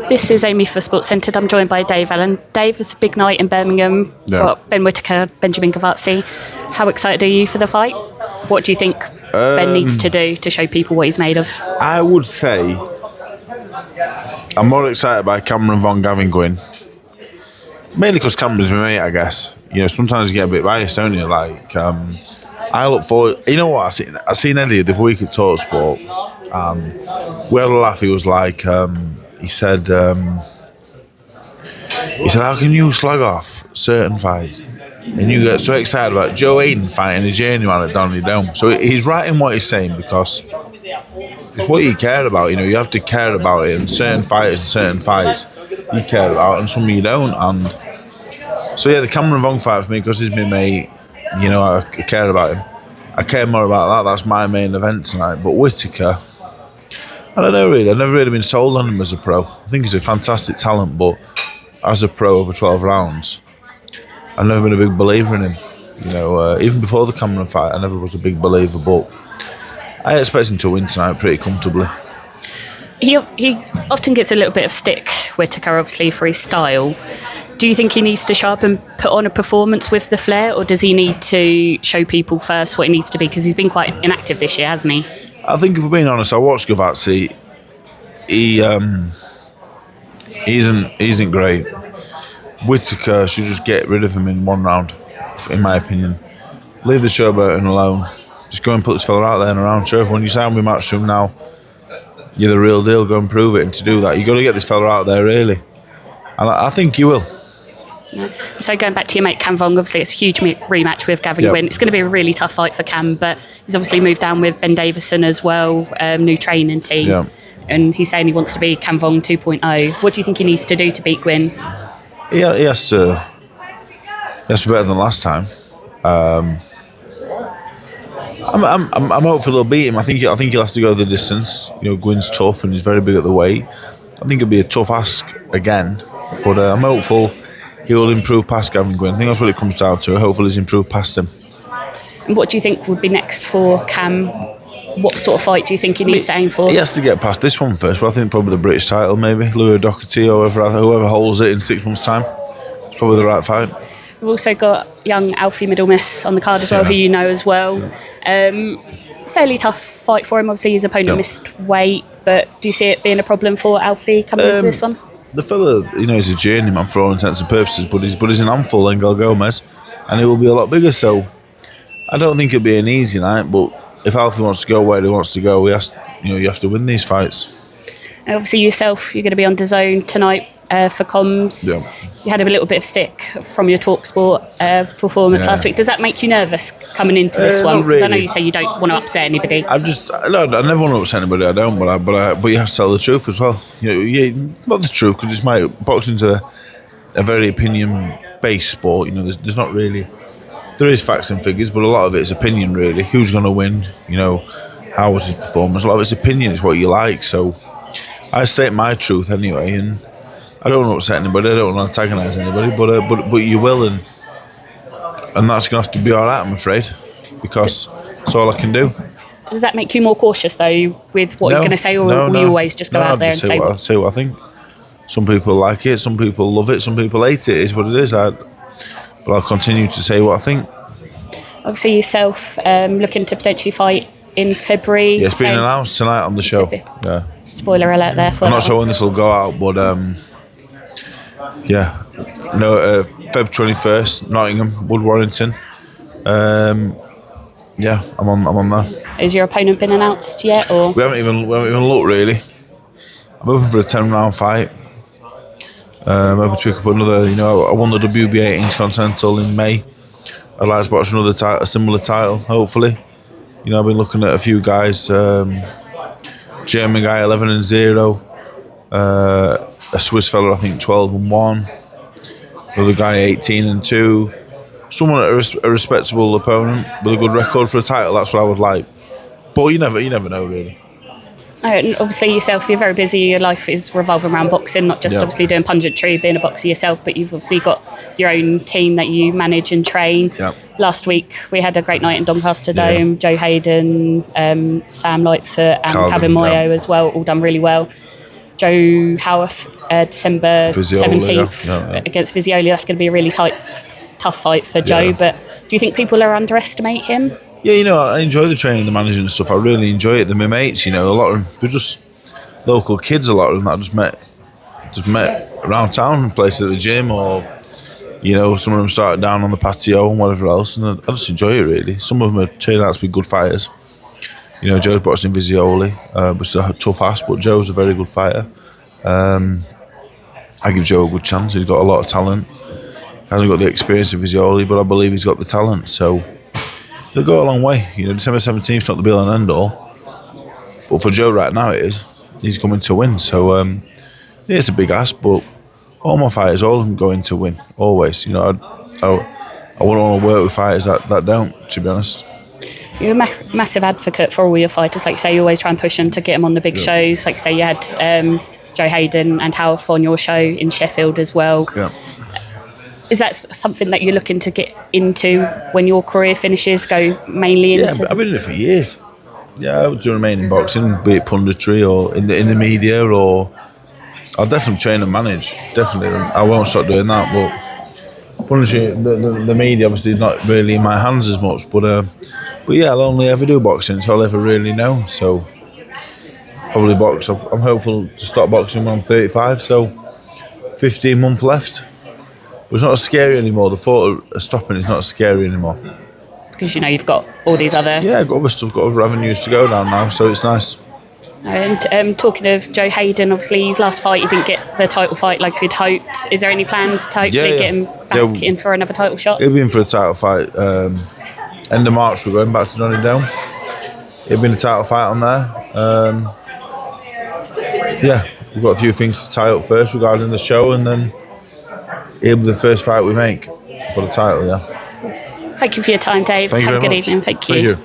This is Amy for Sports Centred. I'm joined by Dave Allen. Dave, it's a big night in Birmingham. Got Ben Whitaker, Benjamin Gavazzi. How excited are you for the fight? What do you think Ben needs to do to show people what he's made of? I would say I'm more excited by Cameron Vong having going. Mainly because Cameron's my mate, I guess. You know, sometimes you get a bit biased, don't you? Like, I look forward. You know what? I seen Eddie the other week at Talksport. We had a laugh. He was like, he said, how can you slag off certain fights and you get so excited about Joe Hayden fighting a genuine at Donnelly Dome? So he's right in what he's saying, because it's what you care about. You know, you have to care about it. And certain fighters and certain fights you care about, and some you don't. And so yeah, the Cameron Vong fight for me, because he's my mate. You know, I care about him. I care more about that. That's my main event tonight. But Whitaker, I don't know really. I've never really been sold on him as a pro. I think he's a fantastic talent, but as a pro over 12 rounds, I've never been a big believer in him. You know, even before the Cameron fight, I never was a big believer. But I expect him to win tonight pretty comfortably. He often gets a little bit of stick, Whitaker, obviously, for his style. Do you think he needs to sharpen, put on a performance with the flair, or does he need to show people first what he needs to be? Because he's been quite inactive this year, hasn't he? I think, if we're being honest, I watched Gavazzi. He isn't great. Whitaker should just get rid of him in one round, in my opinion. Leave the showboating alone. Just go and put this fella out there and around. Show everyone you sound with Matchroom now. You're the real deal. Go and prove it. And to do that, you've got to get this fella out there, really. And I think you will. Yeah. So going back to your mate Cam Vong, obviously it's a huge rematch with Gavin Gwynn. It's going to be a really tough fight for Cam, but he's obviously moved down with Ben Davison as well, new training team. Yeah. And he's saying he wants to be Cam Vong 2.0. What do you think he needs to do to beat Gwynn? He has to be better than last time. I'm hopeful he'll beat him. I think he'll have to go the distance. You know, Gwynn's tough and he's very big at the weight. I think it'll be a tough ask again, but I'm hopeful he will improve past Gavin Gwynn. I think that's what it comes down to. Hopefully he's improved past him. And what do you think would be next for Cam? What sort of fight do you think he needs to aim for? He has to get past this one first, but I think probably the British title, maybe. Louis Doherty or whoever holds it in 6 months' time. It's probably the right fight. We've also got young Alfie Middlemiss on the card as well, who you know as well. Fairly tough fight for him. Obviously, his opponent missed weight, but do you see it being a problem for Alfie coming into this one? The fella, you know, he's a journeyman for all intents and purposes, but he's an handful, Engel Gomez, and he will be a lot bigger. So I don't think it'll be an easy night. But if Alfie wants to go where he wants to go, you have to win these fights. And obviously, yourself, you're going to be on DAZN tonight for comms. Yeah. You had a little bit of stick from your TalkSport performance last week. Does that make you nervous coming into this one? Because I know you say you don't want to upset anybody. I never want to upset anybody. I don't, but you have to tell the truth as well. Not the truth, because boxing's a very opinion-based sport. You know, there's not really. There is facts and figures, but a lot of it is opinion, really. Who's going to win? You know, how was his performance? A lot of it's opinion. It's what you like. So I state my truth anyway, and I don't want to upset anybody. I don't want to antagonise anybody, but you will, and that's going to have to be all right, I'm afraid, because that's all I can do. Does that make you more cautious though with what you're going to say, or will you always just go out there and say? I'll say what I think. Some people like it, some people love it, some people hate it. It is what it is. But I'll continue to say what I think. Obviously, yourself looking to potentially fight in February. Yeah, it's been announced tonight on the show. Yeah. Spoiler alert there. I'm not sure when this will go out, but Feb 21st, Nottingham, Wood Warrington. I'm on there. Has your opponent been announced yet, or we haven't even looked really? I'm hoping for a 10-round fight. I'm hoping to pick up another. You know, I won the WBA Intercontinental in May. I'd like to box a similar title, hopefully. You know, I've been looking at a few guys. German guy 11-0. A Swiss fella, I think 12-1. Another guy 18-2. Someone a respectable opponent with a good record for a title. That's what I would like. But you never know really. And obviously yourself, you're very busy. Your life is revolving around boxing, not just obviously doing Punditry, being a boxer yourself, but you've obviously got your own team that you manage and train. Yep. Last week we had a great night in Doncaster Dome. Joe Hayden, Sam Lightfoot and Calvin Moyo as well, all done really well. Joe Howarth, December Viziola, 17th yeah. against Viziola. That's going to be a really tough fight for Joe. Yeah. But do you think people are underestimate him? Yeah, I enjoy the training, the managing and stuff. I really enjoy it. They're my mates, a lot of them, they're just local kids, a lot of them that I just met around town and places at the gym, or, some of them started down on the patio and whatever else, and I just enjoy it, really. Some of them are turning out to be good fighters. Joe's boxing Viziola, which is a tough ass, but Joe's a very good fighter. I give Joe a good chance. He's got a lot of talent. He hasn't got the experience of Viziola, but I believe he's got the talent, so they'll go a long way. December 17th is not the be-all and end-all, but for Joe right now it is. He's coming to win, so it's a big ask, but all my fighters, all of them going to win, always. I wouldn't want to work with fighters that don't, to be honest. You're a massive advocate for all your fighters. Like you say, you always try and push them to get them on the big shows. Like you say, you had Joe Hayden and Howarth on your show in Sheffield as well. Yeah. Is that something that you're looking to get into when your career finishes, go mainly into? Yeah, I've been in it for years. Yeah, I would do remain in boxing, be it punditry or in the media, or I'll definitely train and manage. Definitely, I won't stop doing that. But punditry, the media obviously is not really in my hands as much. But yeah, I'll only ever do boxing until I'll ever really know. So probably box. I'm hopeful to stop boxing when I'm 35. So 15 months left. But it's not scary anymore. The thought of stopping is not scary anymore. Because you've got all these other... Yeah, I've got other stuff, got other avenues to go down now, so it's nice. And talking of Joe Hayden, obviously his last fight, he didn't get the title fight like we'd hoped. Is there any plans to hopefully get him back in for another title shot? He'll be in for a title fight. End of March, we're going back to Johnny Dome. He'll be in a title fight on there. We've got a few things to tie up first regarding the show, and then he'll be the first fight we make for the title, yeah. Thank you for your time, Dave. Have a good evening. Thank you.